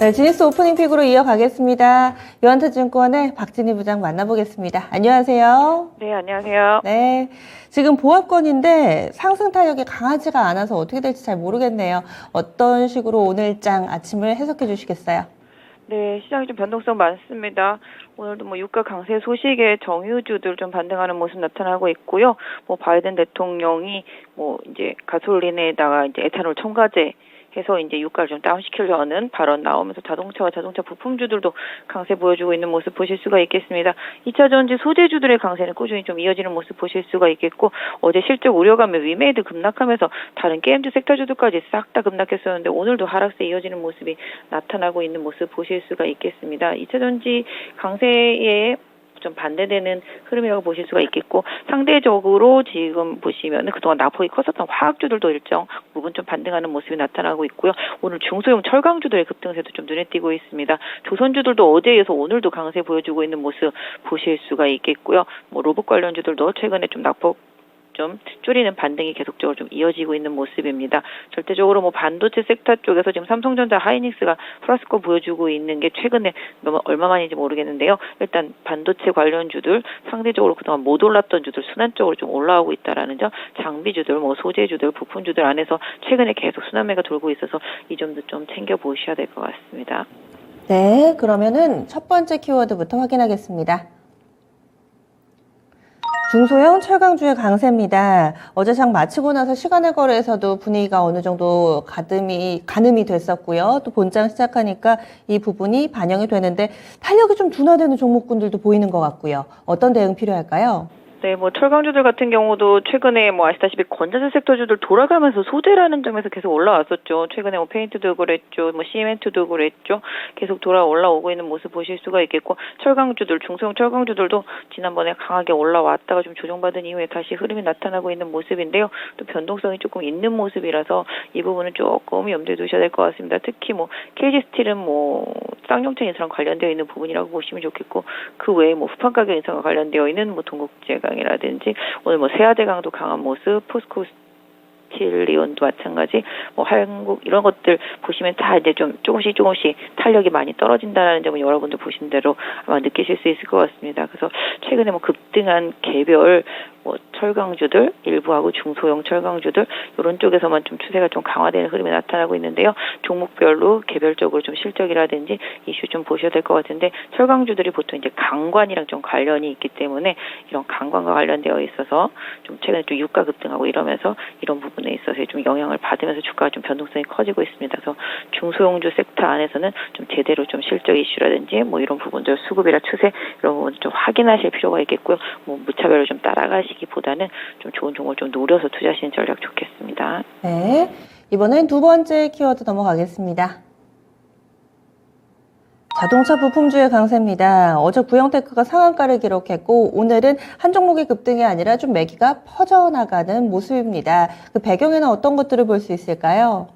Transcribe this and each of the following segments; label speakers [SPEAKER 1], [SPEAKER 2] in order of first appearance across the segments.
[SPEAKER 1] 네, 지니스 오프닝 픽으로 이어가겠습니다. 유한타증권의 박진희 부장 만나보겠습니다. 안녕하세요.
[SPEAKER 2] 네, 안녕하세요.
[SPEAKER 1] 네, 지금 보합권인데 상승 타격이 강하지가 않아서 어떻게 될지 잘 모르겠네요. 어떤 식으로 오늘장 아침을 해석해 주시겠어요?
[SPEAKER 2] 네, 시장이 좀 변동성 많습니다. 오늘도 뭐 유가 강세 소식에 정유주들 좀 반등하는 모습 나타나고 있고요. 뭐 바이든 대통령이 뭐 이제 가솔린에다가 이제 에탄올 첨가제 해서 이제 유가를 좀 다운시키려는 발언 나오면서 자동차 부품주들도 강세 보여주고 있는 모습 보실 수가 있겠습니다. 2차 전지 소재주들의 강세는 꾸준히 좀 이어지는 모습 보실 수가 있겠고, 어제 실적 우려감에 위메이드 급락하면서 다른 게임즈 섹터주들까지 싹 다 급락했었는데 오늘도 하락세 이어지는 모습이 나타나고 있는 모습 보실 수가 있겠습니다. 2차 전지 강세에 좀 반대되는 흐름이라고 보실 수가 있겠고, 상대적으로 지금 보시면은 그동안 낙폭이 컸었던 화학주들도 일정 부분 좀 반등하는 모습이 나타나고 있고요. 오늘 중소형 철강주들의 급등세도 좀 눈에 띄고 있습니다. 조선주들도 어제에 이어서 오늘도 강세 보여주고 있는 모습 보실 수가 있겠고요. 뭐 로봇 관련주들도 최근에 좀 낙폭 좀 줄이는 반등이 계속적으로 좀 이어지고 있는 모습입니다. 절대적으로 뭐 반도체 섹터 쪽에서 지금 삼성전자, 하이닉스가 플러스권 보여주고 있는 게 최근에 얼마만인지 모르겠는데요. 일단 반도체 관련주들 상대적으로 그동안 못 올랐던 주들 순환적으로 좀 올라오고 있다라는 점, 장비주들, 뭐 소재주들, 부품주들 안에서 최근에 계속 순환매가 돌고 있어서 이 점도 좀 챙겨 보셔야 될 것 같습니다.
[SPEAKER 1] 네, 그러면은 첫 번째 키워드부터 확인하겠습니다. 중소형 철강주의 강세입니다. 어제 장 마치고 나서 시간의 거래에서도 분위기가 어느 정도 가늠이 됐었고요. 또 본장 시작하니까 이 부분이 반영이 되는데 탄력이 좀 둔화되는 종목군들도 보이는 것 같고요. 어떤 대응 필요할까요?
[SPEAKER 2] 네, 뭐 철강주들 같은 경우도 최근에 뭐 아시다시피 건자재 섹터주들 돌아가면서 소재라는 점에서 계속 올라왔었죠. 최근에 뭐 페인트도 그랬죠, 뭐 시멘트도 그랬죠. 계속 올라오고 있는 모습 보실 수가 있겠고, 철강주들, 중소형 철강주들도 지난번에 강하게 올라왔다가 좀 조정받은 이후에 다시 흐름이 나타나고 있는 모습인데요. 또 변동성이 조금 있는 모습이라서 이 부분은 조금 염두에 두셔야 될 것 같습니다. 특히 뭐 KG스틸은 뭐 쌍용차 인수랑 관련되어 있는 부분이라고 보시면 좋겠고, 그 외에 뭐 후판 가격 인상과 관련되어 있는 뭐 동국제가 이라든지 오늘 뭐 세아대강도 강한 모습, 포스코 스틸리온도 마찬가지, 뭐 한국 이런 것들 보시면 다 이제 좀 조금씩 탄력이 많이 떨어진다는 점은 여러분들 보신 대로 아마 느끼실 수 있을 것 같습니다. 그래서 최근에 뭐 급등한 개별 뭐 철강주들 일부하고 중소형 철강주들 이런 쪽에서만 좀 추세가 좀 강화되는 흐름이 나타나고 있는데요. 종목별로 개별적으로 좀 실적이라든지 이슈 좀 보셔야 될 것 같은데, 철강주들이 보통 이제 강관이랑 좀 관련이 있기 때문에 이런 강관과 관련되어 있어서 좀 최근에 좀 유가 급등하고 이러면서 이런 부분에 있어서 좀 영향을 받으면서 주가가 좀 변동성이 커지고 있습니다. 그래서 중소형주 섹터 안에서는 좀 제대로 좀 실적 이슈라든지 뭐 이런 부분들 수급이나 추세 이런 부분 좀 확인하실 필요가 있겠고요. 뭐 무차별로 좀 따라가시기보다는 좀 좋은 종목을 좀 노려서 투자하시는 전략 좋겠습니다.
[SPEAKER 1] 네, 이번엔 두 번째 키워드 넘어가겠습니다. 자동차 부품주의 강세입니다. 어제 구형테크가 상한가를 기록했고 오늘은 한 종목의 급등이 아니라 좀 매기가 퍼져나가는 모습입니다. 그 배경에는 어떤 것들을 볼 수 있을까요?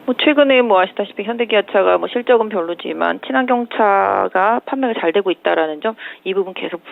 [SPEAKER 2] 뭐 최근에 뭐 아시다시피 현대기아차가 뭐 실적은 별로지만 친환경차가 판매가 잘 되고 있다라는 점, 이 부분 계속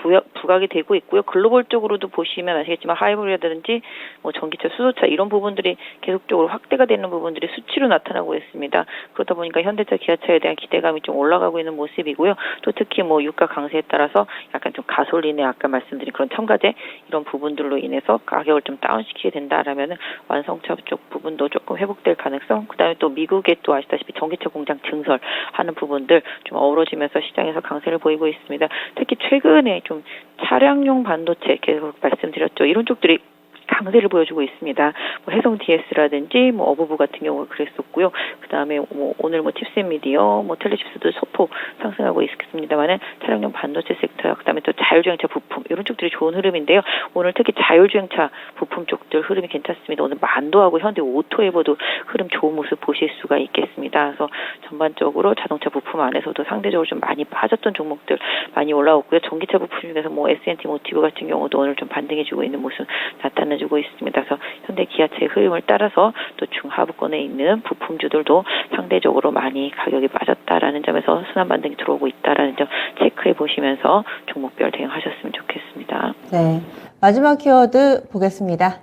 [SPEAKER 2] 부각이 되고 있고요. 글로벌적으로도 보시면 아시겠지만 하이브리드라든지 뭐 전기차, 수소차 이런 부분들이 계속적으로 확대가 되는 부분들이 수치로 나타나고 있습니다. 그러다 보니까 현대차, 기아차에 대한 기대감이 좀 올라가고 있는 모습이고요. 또 특히 뭐 유가 강세에 따라서 약간 좀 가솔린에 아까 말씀드린 그런 첨가제 이런 부분들로 인해서 가격을 좀 다운시키게 된다라면은 완성차 쪽 부분도 조금 회복될 가능성, 그다음에 또 미국의 또 아시다시피 전기차 공장 증설하는 부분들 좀 어우러지면서 시장에서 강세를 보이고 있습니다. 특히 최근에 좀 차량용 반도체 계속 말씀드렸죠. 이런 쪽들이 강세를 보여주고 있습니다. 뭐 해성 DS라든지 뭐 어부부 같은 경우가 그랬었고요. 그다음에 뭐 오늘 뭐 칩셋미디어, 뭐 텔레칩스도 소폭 상승하고 있습니다만은 차량용 반도체 섹터, 그다음에 또 자율주행차 부품 이런 쪽들이 좋은 흐름인데요. 오늘 특히 자율주행차 부품 쪽들 흐름이 괜찮습니다. 오늘 만도하고 현대 오토에버도 흐름 좋은 모습 보실 수가 있겠습니다. 그래서 전반적으로 자동차 부품 안에서도 상대적으로 좀 많이 빠졌던 종목들 많이 올라오고요. 전기차 부품 중에서 뭐 S&T 모티브 같은 경우도 오늘 좀 반등해주고 있는 모습 나타나주고 있습니다. 그래서 현대 기아차의 흐름을 따라서 또 중하부권에 있는 부품주들도 상대적으로 많이 가격이 빠졌다라는 점에서 순환 반등이 들어오고 있다라는 점 체크해 보시면서 종목별 대응하셨으면 좋겠습니다.
[SPEAKER 1] 네, 마지막 키워드 보겠습니다.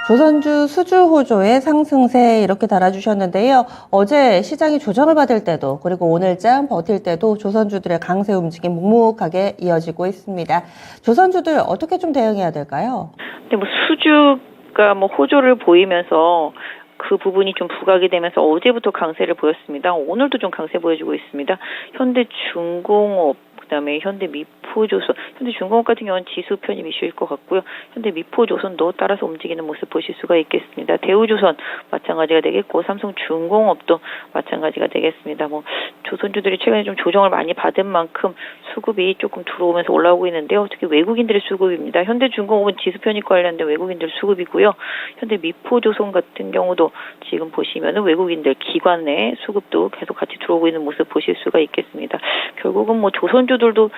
[SPEAKER 1] 조선주 수주 호조의 상승세 이렇게 달아주셨는데요. 어제 시장이 조정을 받을 때도 그리고 오늘장 버틸 때도 조선주들의 강세 움직임 묵묵하게 이어지고 있습니다. 조선주들 어떻게 좀 대응해야 될까요?
[SPEAKER 2] 근데 뭐 수주가 뭐 호조를 보이면서 그 부분이 좀 부각이 되면서 어제부터 강세를 보였습니다. 오늘도 좀 강세 보여주고 있습니다. 현대중공업, 그다음에 현대미포조선, 현대중공업 같은 경우는 지수 편입 이슈일 것 같고요. 현대미포조선도 따라서 움직이는 모습 보실 수가 있겠습니다. 대우조선 마찬가지가 되겠고, 삼성중공업도 마찬가지가 되겠습니다. 뭐 조선주들이 최근에 좀 조정을 많이 받은 만큼 수급이 조금 들어오면서 올라오고 있는데요. 특히 외국인들의 수급입니다. 현대중공업은 지수 편입 관련된 외국인들 수급이고요. 현대미포조선 같은 경우도 지금 보시면은 외국인들 기관의 수급도 계속 같이 들어오고 있는 모습 보실 수가 있겠습니다. 결국은 뭐 조선주들도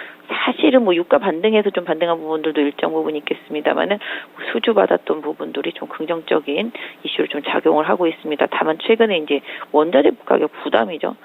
[SPEAKER 2] 사실은 뭐 유가 반등해서 좀 반등한 부분들도 일정 부분 있겠습니다만은 수주 받았던 부분들이 좀 긍정적인 이슈를 좀 작용을 하고 있습니다. 다만 최근에 이제 원자재 가격 부담이죠.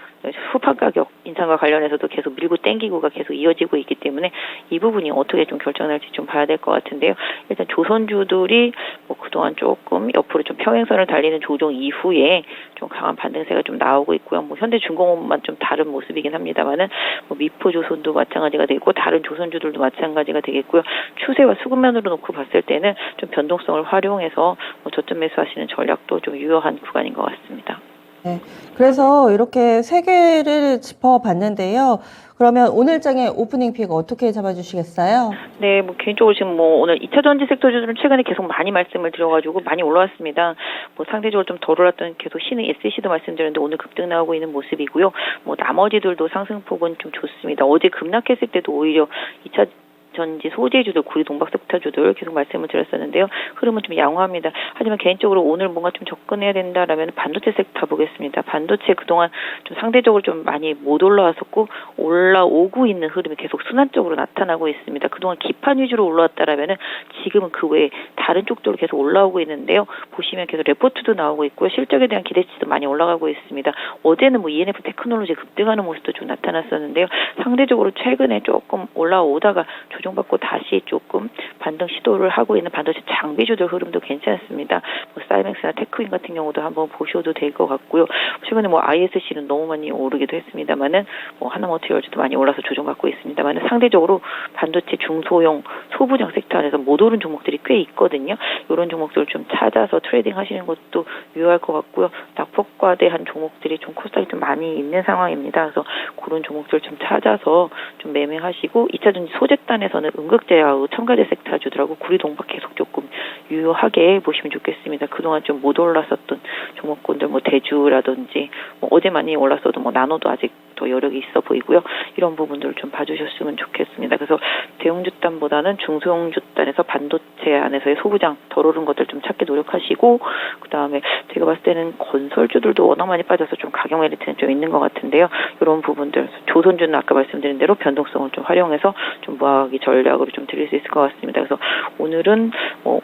[SPEAKER 2] 후판 가격 인상과 관련해서도 계속 밀고 땡기고가 계속 이어지고 있기 때문에 이 부분이 어떻게 좀 결정날지 좀 봐야 될 것 같은데요. 일단 조선주들이 뭐 그동안 조금 옆으로 좀 평행선을 달리는 조정 이후에 좀 강한 반등세가 좀 나오고 있고요. 뭐 현대중공업만 좀 다른 모습이긴 합니다만은 뭐 미포조선도 마찬가지가 되고 다른 조선주들도 마찬가지가 되겠고요. 추세와 수급면으로 놓고 봤을 때는 좀 변동성을 활용해서 뭐 저점 매수하시는 전략도 좀 유효한 구간인 것 같습니다.
[SPEAKER 1] 네, 그래서 이렇게 세 개를 짚어봤는데요. 그러면 오늘장의 오프닝 픽 어떻게 잡아주시겠어요?
[SPEAKER 2] 네, 뭐 개인적으로 지금 뭐 오늘 2차 전지 섹터주들은 최근에 계속 많이 말씀을 드려가지고 많이 올라왔습니다. 뭐 상대적으로 좀 덜 올랐던 계속 신흥 SC도 말씀드렸는데 오늘 급등 나오고 있는 모습이고요. 뭐 나머지들도 상승폭은 좀 좋습니다. 어제 급락했을 때도 오히려 2차 전지 소재주들, 구리 동박섹터주들 계속 말씀을 드렸었는데요. 흐름은 좀 양호합니다. 하지만 개인적으로 오늘 뭔가 좀 접근해야 된다라면 반도체 섹터 보겠습니다. 반도체 그동안 좀 상대적으로 좀 많이 못 올라왔었고 올라오고 있는 흐름이 계속 순환적으로 나타나고 있습니다. 그동안 기판 위주로 올라왔다라면은 지금은 그 외에 다른 쪽들로 계속 올라오고 있는데요. 보시면 계속 레포트도 나오고 있고요. 실적에 대한 기대치도 많이 올라가고 있습니다. 어제는 뭐 ENF 테크놀로지 급등하는 모습도 좀 나타났었는데요. 상대적으로 최근에 조금 올라오다가 조정받고 다시 조금 반등 시도를 하고 있는 반도체 장비주들 흐름도 괜찮습니다. 뭐 사이맥스나 테크윈 같은 경우도 한번 보셔도 될 것 같고요. 최근에 뭐 ISC는 너무 많이 오르기도 했습니다만은 뭐 하나머티리얼즈도 많이 올라서 조정받고 있습니다만은 상대적으로 반도체 중소형 소부장 섹터 안에서 못 오른 종목들이 꽤 있거든요. 이런 종목들을 좀 찾아서 트레이딩 하시는 것도 유효할 것 같고요. 낙폭과대한 종목들이 좀 코스닥이 좀 많이 있는 상황입니다. 그래서 그런 종목들 좀 찾아서 좀 매매하시고 2차 전지 소재단에서는 음극재하고 첨가제 섹터 주더라고 구리 동박 계속 조금 유효하게 보시면 좋겠습니다. 그동안 좀 못 올랐었던 종목군들 뭐 대주라든지 뭐 어제 많이 올랐어도 뭐 나노도 아직 더 여력이 있어 보이고요. 이런 부분들을 좀 봐주셨으면 좋겠습니다. 그래서 대형주단보다는 중소형주단에서 반도체 안에서의 소부장 덜 오른 것들 좀 찾기 노력하시고 그다음에 제가 봤을 때는 건설주들도 워낙 많이 빠져서 좀 가격 메리트는 좀 있는 것 같은데요. 이런 부분들 조선주는 아까 말씀드린 대로 변동성을 좀 활용해서 좀 무화기 전략으로 좀 드릴 수 있을 것 같습니다. 그래서 오늘은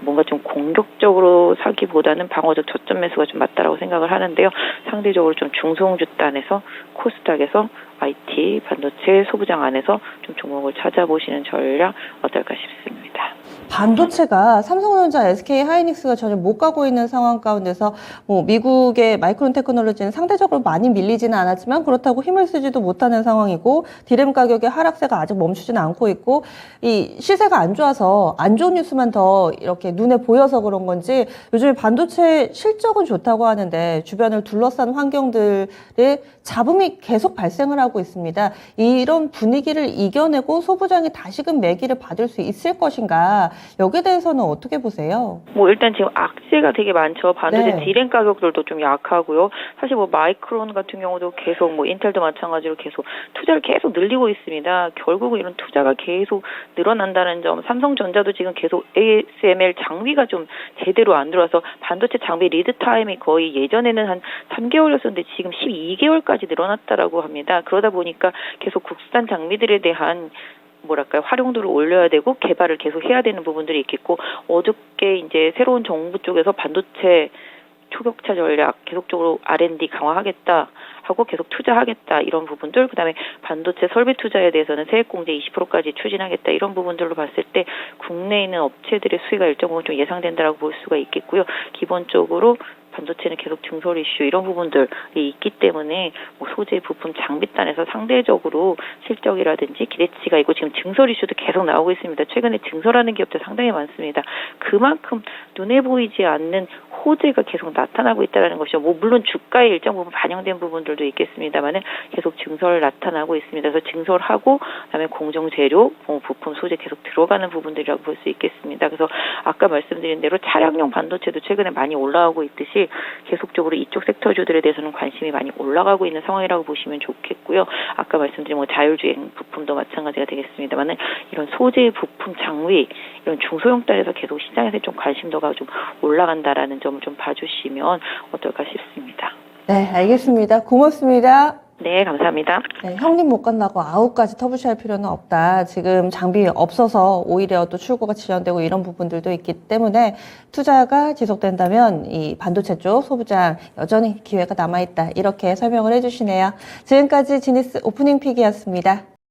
[SPEAKER 2] 뭔가 좀 공격적으로 사기보다는 방어적 저점 매수가 좀 맞다라고 생각을 하는데요. 상대적으로 좀 중소형주단에서 코스닥에서 IT, 반도체, 소부장 안에서 좀 종목을 찾아보시는 전략 어떨까 싶습니다.
[SPEAKER 1] 반도체가 삼성전자, SK 하이닉스가 전혀 못 가고 있는 상황 가운데서 뭐 미국의 마이크론 테크놀로지는 상대적으로 많이 밀리지는 않았지만 그렇다고 힘을 쓰지도 못하는 상황이고 디램 가격의 하락세가 아직 멈추지는 않고 있고 이 시세가 안 좋아서 안 좋은 뉴스만 더 이렇게 눈에 보여서 그런 건지 요즘에 반도체 실적은 좋다고 하는데 주변을 둘러싼 환경들의 잡음이 계속 발생을 하고 있습니다. 이런 분위기를 이겨내고 소부장이 다시금 매기를 받을 수 있을 것인가? 여기에 대해서는 어떻게 보세요?
[SPEAKER 2] 뭐 일단 지금 악재가 되게 많죠. 반도체
[SPEAKER 1] 네.
[SPEAKER 2] 디램 가격들도 좀 약하고요. 사실 뭐 마이크론 같은 경우도 계속 뭐 인텔도 마찬가지로 계속 투자를 계속 늘리고 있습니다. 결국은 이런 투자가 계속 늘어난다는 점, 삼성전자도 지금 계속 ASML 장비가 좀 제대로 안 들어와서 반도체 장비 리드 타임이 거의 예전에는 한 3개월이었었는데 지금 12개월까지 늘어났다라고 합니다. 그러다 보니까 계속 국산 장비들에 대한 활용도를 올려야 되고 개발을 계속 해야 되는 부분들이 있겠고 어저께 이제 새로운 정부 쪽에서 반도체 초격차 전략 계속적으로 R&D 강화하겠다 하고 계속 투자하겠다 이런 부분들, 그다음에 반도체 설비 투자에 대해서는 세액 공제 20%까지 추진하겠다 이런 부분들로 봤을 때 국내에 있는 업체들의 수위가 일정 부분 좀 예상된다라고 볼 수가 있겠고요. 기본적으로 반도체는 계속 증설 이슈 이런 부분들이 있기 때문에 뭐 소재, 부품, 장비단에서 상대적으로 실적이라든지 기대치가 있고 지금 증설 이슈도 계속 나오고 있습니다. 최근에 증설하는 기업들 상당히 많습니다. 그만큼 눈에 보이지 않는 호재가 계속 나타나고 있다는 것이죠. 뭐 물론 주가에 일정 부분 반영된 부분들도 있겠습니다만은 계속 증설 나타나고 있습니다. 그래서 증설하고 그다음에 공정 재료, 부품, 소재 계속 들어가는 부분들이라고 볼 수 있겠습니다. 그래서 아까 말씀드린 대로 차량용 반도체도 최근에 많이 올라오고 있듯이 계속적으로 이쪽 섹터주들에 대해서는 관심이 많이 올라가고 있는 상황이라고 보시면 좋겠고요. 아까 말씀드린 뭐 자율주행 부품도 마찬가지가 되겠습니다만은 이런 소재, 부품, 장비 이런 중소형단에서 계속 시장에서 좀 관심도가 좀 올라간다라는 점을 좀 봐주시면 어떨까 싶습니다.
[SPEAKER 1] 네, 알겠습니다. 고맙습니다.
[SPEAKER 2] 네, 감사합니다.
[SPEAKER 1] 네, 형님 못 간다고 아웃까지 터부시할 필요는 없다. 지금 장비 없어서 오히려 또 출고가 지연되고 이런 부분들도 있기 때문에 투자가 지속된다면 이 반도체 쪽 소부장 여전히 기회가 남아있다. 이렇게 설명을 해주시네요. 지금까지 지니스 오프닝 픽이었습니다.